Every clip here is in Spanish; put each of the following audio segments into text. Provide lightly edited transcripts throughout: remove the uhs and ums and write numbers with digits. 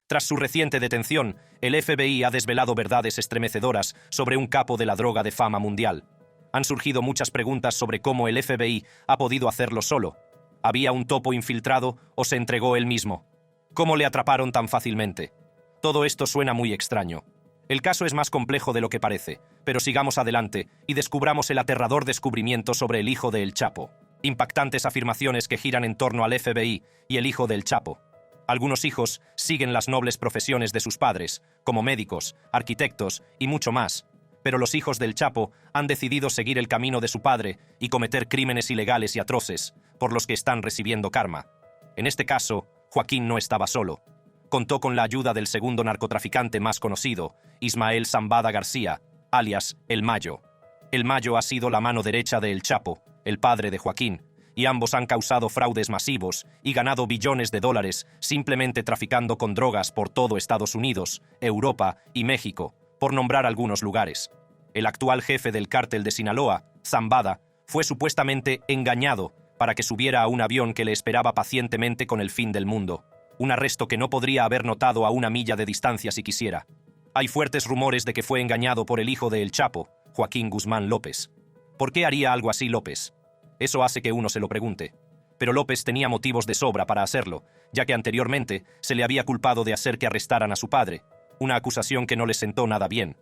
Tras su reciente detención, el FBI ha desvelado verdades estremecedoras sobre un capo de la droga de fama mundial. Han surgido muchas preguntas sobre cómo el FBI ha podido hacerlo solo. ¿Había un topo infiltrado o se entregó él mismo? ¿Cómo le atraparon tan fácilmente? Todo esto suena muy extraño. El caso es más complejo de lo que parece, pero sigamos adelante y descubramos el aterrador descubrimiento sobre el hijo de El Chapo. Impactantes afirmaciones que giran en torno al FBI y el hijo del Chapo. Algunos hijos siguen las nobles profesiones de sus padres, como médicos, arquitectos y mucho más, pero los hijos del Chapo han decidido seguir el camino de su padre y cometer crímenes ilegales y atroces, por los que están recibiendo karma. En este caso, Joaquín no estaba solo. Contó con la ayuda del segundo narcotraficante más conocido, Ismael Zambada García, alias El Mayo. El Mayo ha sido la mano derecha de El Chapo, el padre de Joaquín, y ambos han causado fraudes masivos y ganado billones de dólares simplemente traficando con drogas por todo Estados Unidos, Europa y México, por nombrar algunos lugares. El actual jefe del cártel de Sinaloa, Zambada, fue supuestamente engañado para que subiera a un avión que le esperaba pacientemente con el fin del mundo. Un arresto que no podría haber notado a una milla de distancia si quisiera. Hay fuertes rumores de que fue engañado por el hijo de El Chapo, Joaquín Guzmán López. ¿Por qué haría algo así López? Eso hace que uno se lo pregunte. Pero López tenía motivos de sobra para hacerlo, ya que anteriormente se le había culpado de hacer que arrestaran a su padre, una acusación que no le sentó nada bien.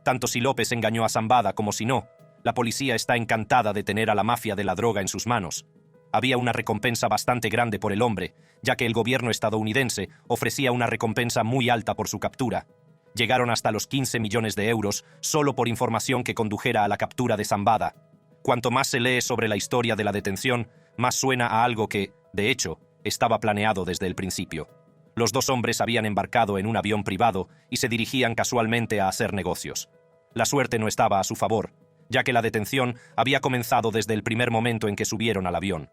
Tanto si López engañó a Zambada como si no, la policía está encantada de tener a la mafia de la droga en sus manos. Había una recompensa bastante grande por el hombre, ya que el gobierno estadounidense ofrecía una recompensa muy alta por su captura. Llegaron hasta los 15 millones de euros solo por información que condujera a la captura de Zambada. Cuanto más se lee sobre la historia de la detención, más suena a algo que, de hecho, estaba planeado desde el principio. Los dos hombres habían embarcado en un avión privado y se dirigían casualmente a hacer negocios. La suerte no estaba a su favor, ya que la detención había comenzado desde el primer momento en que subieron al avión.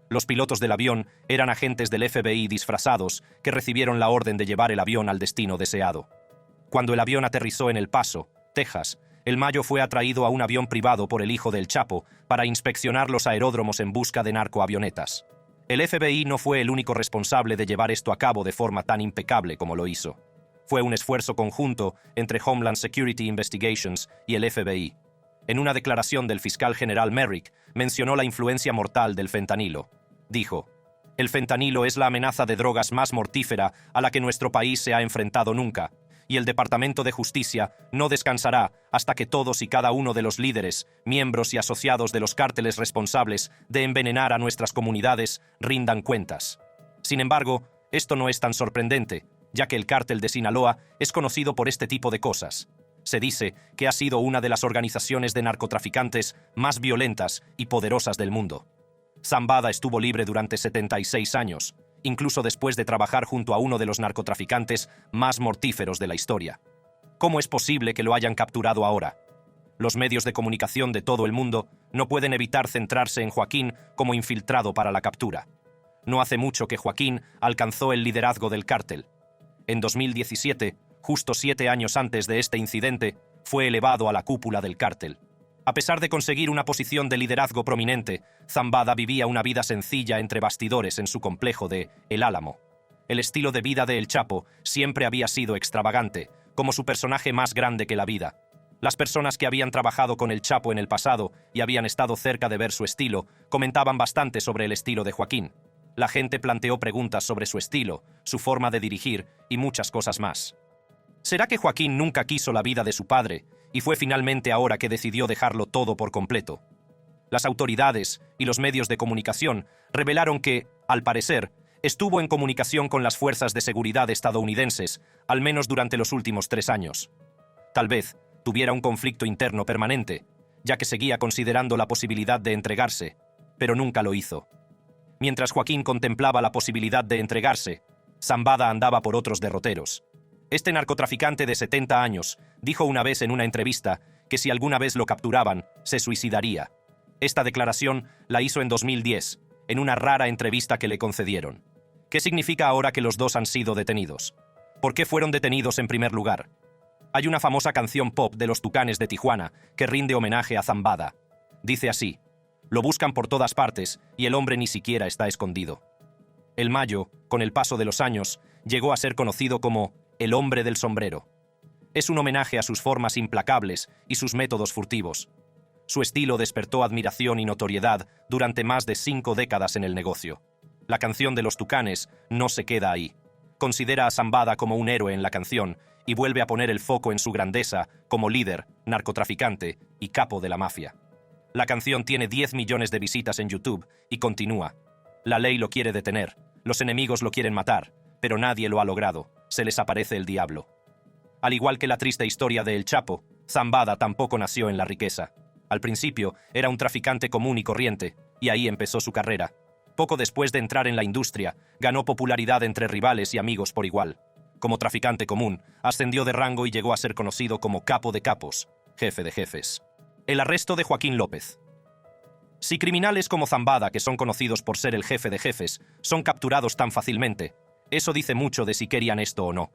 Los pilotos del avión eran agentes del FBI disfrazados que recibieron la orden de llevar el avión al destino deseado. Cuando el avión aterrizó en El Paso, Texas, El Mayo fue atraído a un avión privado por el hijo del Chapo para inspeccionar los aeródromos en busca de narcoavionetas. El FBI no fue el único responsable de llevar esto a cabo de forma tan impecable como lo hizo. Fue un esfuerzo conjunto entre Homeland Security Investigations y el FBI. En una declaración del fiscal general Merrick, mencionó la influencia mortal del fentanilo. Dijo: «El fentanilo es la amenaza de drogas más mortífera a la que nuestro país se ha enfrentado nunca, y el Departamento de Justicia no descansará hasta que todos y cada uno de los líderes, miembros y asociados de los cárteles responsables de envenenar a nuestras comunidades rindan cuentas». Sin embargo, esto no es tan sorprendente, ya que el cártel de Sinaloa es conocido por este tipo de cosas. Se dice que ha sido una de las organizaciones de narcotraficantes más violentas y poderosas del mundo. Zambada estuvo libre durante 76 años, incluso después de trabajar junto a uno de los narcotraficantes más mortíferos de la historia. ¿Cómo es posible que lo hayan capturado ahora? Los medios de comunicación de todo el mundo no pueden evitar centrarse en Joaquín como infiltrado para la captura. No hace mucho que Joaquín alcanzó el liderazgo del cártel. En 2017, justo 7 años antes de este incidente, fue elevado a la cúpula del cártel. A pesar de conseguir una posición de liderazgo prominente, Zambada vivía una vida sencilla entre bastidores en su complejo de El Álamo. El estilo de vida de El Chapo siempre había sido extravagante, como su personaje más grande que la vida. Las personas que habían trabajado con El Chapo en el pasado y habían estado cerca de ver su estilo, comentaban bastante sobre el estilo de Joaquín. La gente planteó preguntas sobre su estilo, su forma de dirigir y muchas cosas más. ¿Será que Joaquín nunca quiso la vida de su padre y fue finalmente ahora que decidió dejarlo todo por completo? Las autoridades y los medios de comunicación revelaron que, al parecer, estuvo en comunicación con las fuerzas de seguridad estadounidenses, al menos durante los últimos 3 años. Tal vez tuviera un conflicto interno permanente, ya que seguía considerando la posibilidad de entregarse, pero nunca lo hizo. Mientras Joaquín contemplaba la posibilidad de entregarse, Zambada andaba por otros derroteros. Este narcotraficante de 70 años dijo una vez en una entrevista que si alguna vez lo capturaban, se suicidaría. Esta declaración la hizo en 2010, en una rara entrevista que le concedieron. ¿Qué significa ahora que los dos han sido detenidos? ¿Por qué fueron detenidos en primer lugar? Hay una famosa canción pop de los Tucanes de Tijuana que rinde homenaje a Zambada. Dice así: «Lo buscan por todas partes y el hombre ni siquiera está escondido». El Mayo, con el paso de los años, llegó a ser conocido como el hombre del sombrero. Es un homenaje a sus formas implacables y sus métodos furtivos. Su estilo despertó admiración y notoriedad durante más de 5 décadas en el negocio. La canción de los Tucanes no se queda ahí. Considera a Zambada como un héroe en la canción y vuelve a poner el foco en su grandeza como líder, narcotraficante y capo de la mafia. La canción tiene 10 millones de visitas en YouTube y continúa. La ley lo quiere detener, los enemigos lo quieren matar, pero nadie lo ha logrado, se les aparece el diablo. Al igual que la triste historia de El Chapo, Zambada tampoco nació en la riqueza. Al principio era un traficante común y corriente, y ahí empezó su carrera. Poco después de entrar en la industria, ganó popularidad entre rivales y amigos por igual. Como traficante común, ascendió de rango y llegó a ser conocido como capo de capos, jefe de jefes. El arresto de Joaquín López. Si criminales como Zambada, que son conocidos por ser el jefe de jefes, son capturados tan fácilmente, eso dice mucho de si querían esto o no.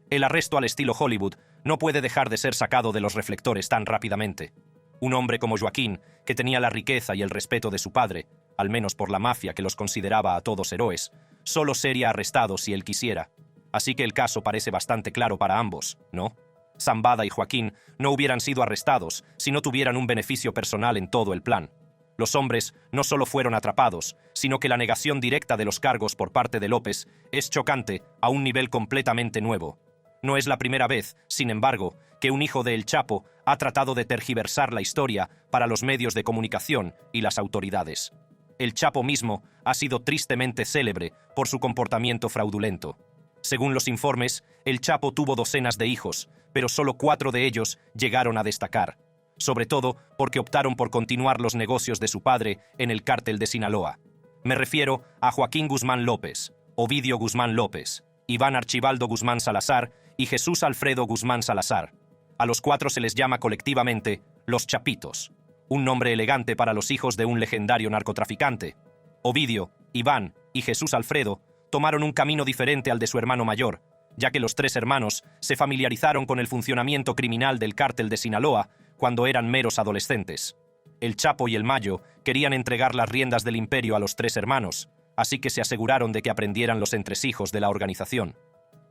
El arresto al estilo Hollywood no puede dejar de ser sacado de los reflectores tan rápidamente. Un hombre como Joaquín, que tenía la riqueza y el respeto de su padre, al menos por la mafia que los consideraba a todos héroes, solo sería arrestado si él quisiera. Así que el caso parece bastante claro para ambos, ¿no? Zambada y Joaquín no hubieran sido arrestados si no tuvieran un beneficio personal en todo el plan. Los hombres no solo fueron atrapados, sino que la negación directa de los cargos por parte de López es chocante a un nivel completamente nuevo. No es la primera vez, sin embargo, que un hijo de El Chapo ha tratado de tergiversar la historia para los medios de comunicación y las autoridades. El Chapo mismo ha sido tristemente célebre por su comportamiento fraudulento. Según los informes, El Chapo tuvo docenas de hijos, pero solo 4 de ellos llegaron a destacar, sobre todo porque optaron por continuar los negocios de su padre en el cártel de Sinaloa. Me refiero a Joaquín Guzmán López, Ovidio Guzmán López, Iván Archibaldo Guzmán Salazar y Jesús Alfredo Guzmán Salazar. A los 4 se les llama colectivamente los Chapitos, un nombre elegante para los hijos de un legendario narcotraficante. Ovidio, Iván y Jesús Alfredo tomaron un camino diferente al de su hermano mayor, ya que los 3 hermanos se familiarizaron con el funcionamiento criminal del cártel de Sinaloa cuando eran meros adolescentes. El Chapo y el Mayo querían entregar las riendas del imperio a los 3 hermanos, así que se aseguraron de que aprendieran los entresijos de la organización.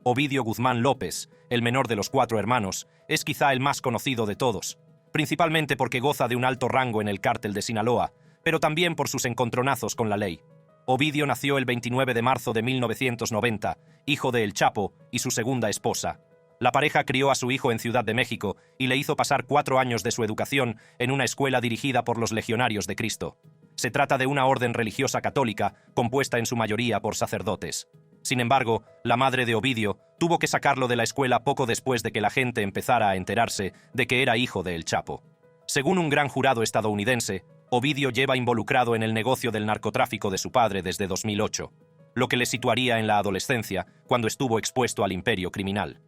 Ovidio Guzmán López, el menor de los 4 hermanos, es quizá el más conocido de todos, principalmente porque goza de un alto rango en el cártel de Sinaloa, pero también por sus encontronazos con la ley. Ovidio nació el 29 de marzo de 1990, hijo de El Chapo y su segunda esposa. La pareja crió a su hijo en Ciudad de México y le hizo pasar 4 años de su educación en una escuela dirigida por los Legionarios de Cristo. Se trata de una orden religiosa católica compuesta en su mayoría por sacerdotes. Sin embargo, la madre de Ovidio tuvo que sacarlo de la escuela poco después de que la gente empezara a enterarse de que era hijo de El Chapo. Según un gran jurado estadounidense, Ovidio lleva involucrado en el negocio del narcotráfico de su padre desde 2008, lo que le situaría en la adolescencia cuando estuvo expuesto al imperio criminal.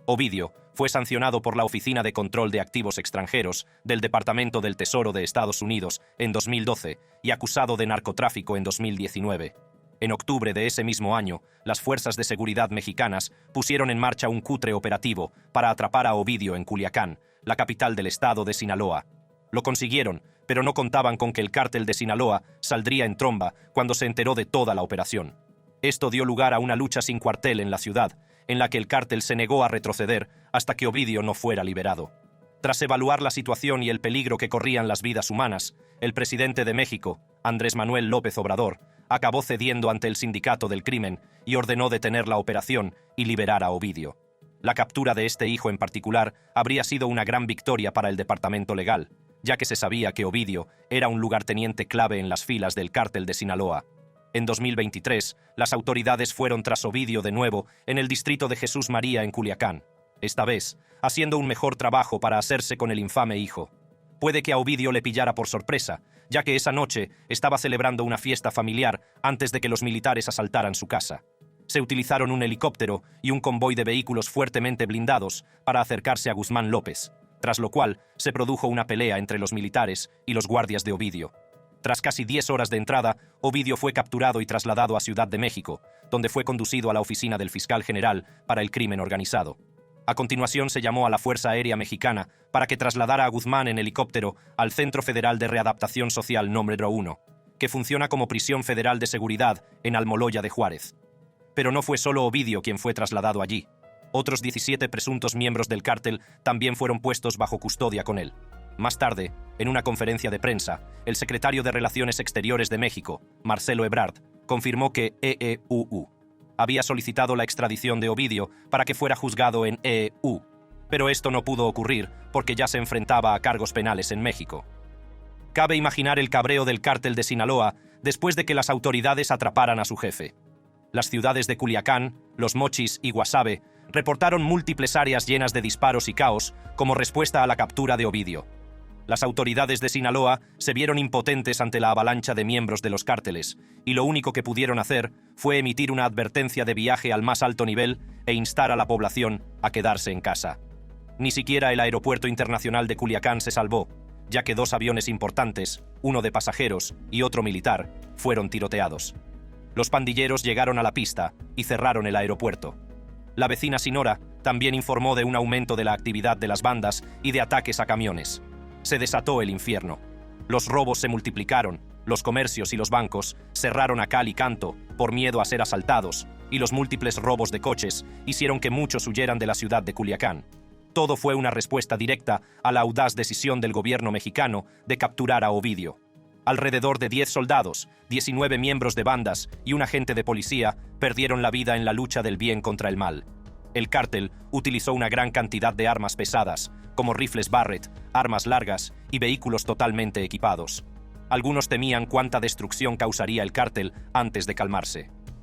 Ovidio fue sancionado por la Oficina de Control de Activos Extranjeros del Departamento del Tesoro de Estados Unidos en 2012 y acusado de narcotráfico en 2019. En octubre de ese mismo año, las fuerzas de seguridad mexicanas pusieron en marcha un cutre operativo para atrapar a Ovidio en Culiacán, la capital del estado de Sinaloa. Lo consiguieron, pero no contaban con que el cártel de Sinaloa saldría en tromba cuando se enteró de toda la operación. Esto dio lugar a una lucha sin cuartel en la ciudad, en la que el cártel se negó a retroceder hasta que Ovidio no fuera liberado. Tras evaluar la situación y el peligro que corrían las vidas humanas, el presidente de México, Andrés Manuel López Obrador, acabó cediendo ante el sindicato del crimen y ordenó detener la operación y liberar a Ovidio. La captura de este hijo en particular habría sido una gran victoria para el departamento legal, ya que se sabía que Ovidio era un lugarteniente clave en las filas del cártel de Sinaloa. En 2023, las autoridades fueron tras Ovidio de nuevo en el distrito de Jesús María en Culiacán, esta vez haciendo un mejor trabajo para hacerse con el infame hijo. Puede que a Ovidio le pillara por sorpresa, ya que esa noche estaba celebrando una fiesta familiar antes de que los militares asaltaran su casa. Se utilizaron un helicóptero y un convoy de vehículos fuertemente blindados para acercarse a Guzmán López, tras lo cual se produjo una pelea entre los militares y los guardias de Ovidio. Tras casi 10 horas de entrada, Ovidio fue capturado y trasladado a Ciudad de México, donde fue conducido a la oficina del fiscal general para el crimen organizado. A continuación se llamó a la Fuerza Aérea Mexicana para que trasladara a Guzmán en helicóptero al Centro Federal de Readaptación Social número 1, que funciona como prisión federal de seguridad en Almoloya de Juárez. Pero no fue solo Ovidio quien fue trasladado allí. Otros 17 presuntos miembros del cártel también fueron puestos bajo custodia con él. Más tarde, en una conferencia de prensa, el secretario de Relaciones Exteriores de México, Marcelo Ebrard, confirmó que EEUU había solicitado la extradición de Ovidio para que fuera juzgado en EU, pero esto no pudo ocurrir porque ya se enfrentaba a cargos penales en México. Cabe imaginar el cabreo del cártel de Sinaloa después de que las autoridades atraparan a su jefe. Las ciudades de Culiacán, Los Mochis y Guasave reportaron múltiples áreas llenas de disparos y caos como respuesta a la captura de Ovidio. Las autoridades de Sinaloa se vieron impotentes ante la avalancha de miembros de los cárteles, y lo único que pudieron hacer fue emitir una advertencia de viaje al más alto nivel e instar a la población a quedarse en casa. Ni siquiera el aeropuerto internacional de Culiacán se salvó, ya que 2 aviones importantes, uno de pasajeros y otro militar, fueron tiroteados. Los pandilleros llegaron a la pista y cerraron el aeropuerto. La vecina Sinora también informó de un aumento de la actividad de las bandas y de ataques a camiones. Se desató el infierno. Los robos se multiplicaron, los comercios y los bancos cerraron a cal y canto por miedo a ser asaltados, y los múltiples robos de coches hicieron que muchos huyeran de la ciudad de Culiacán. Todo fue una respuesta directa a la audaz decisión del gobierno mexicano de capturar a Ovidio. Alrededor de 10 soldados, 19 miembros de bandas y un agente de policía perdieron la vida en la lucha del bien contra el mal. El cártel utilizó una gran cantidad de armas pesadas, como rifles Barrett, armas largas y vehículos totalmente equipados. Algunos temían cuánta destrucción causaría el cártel antes de calmarse.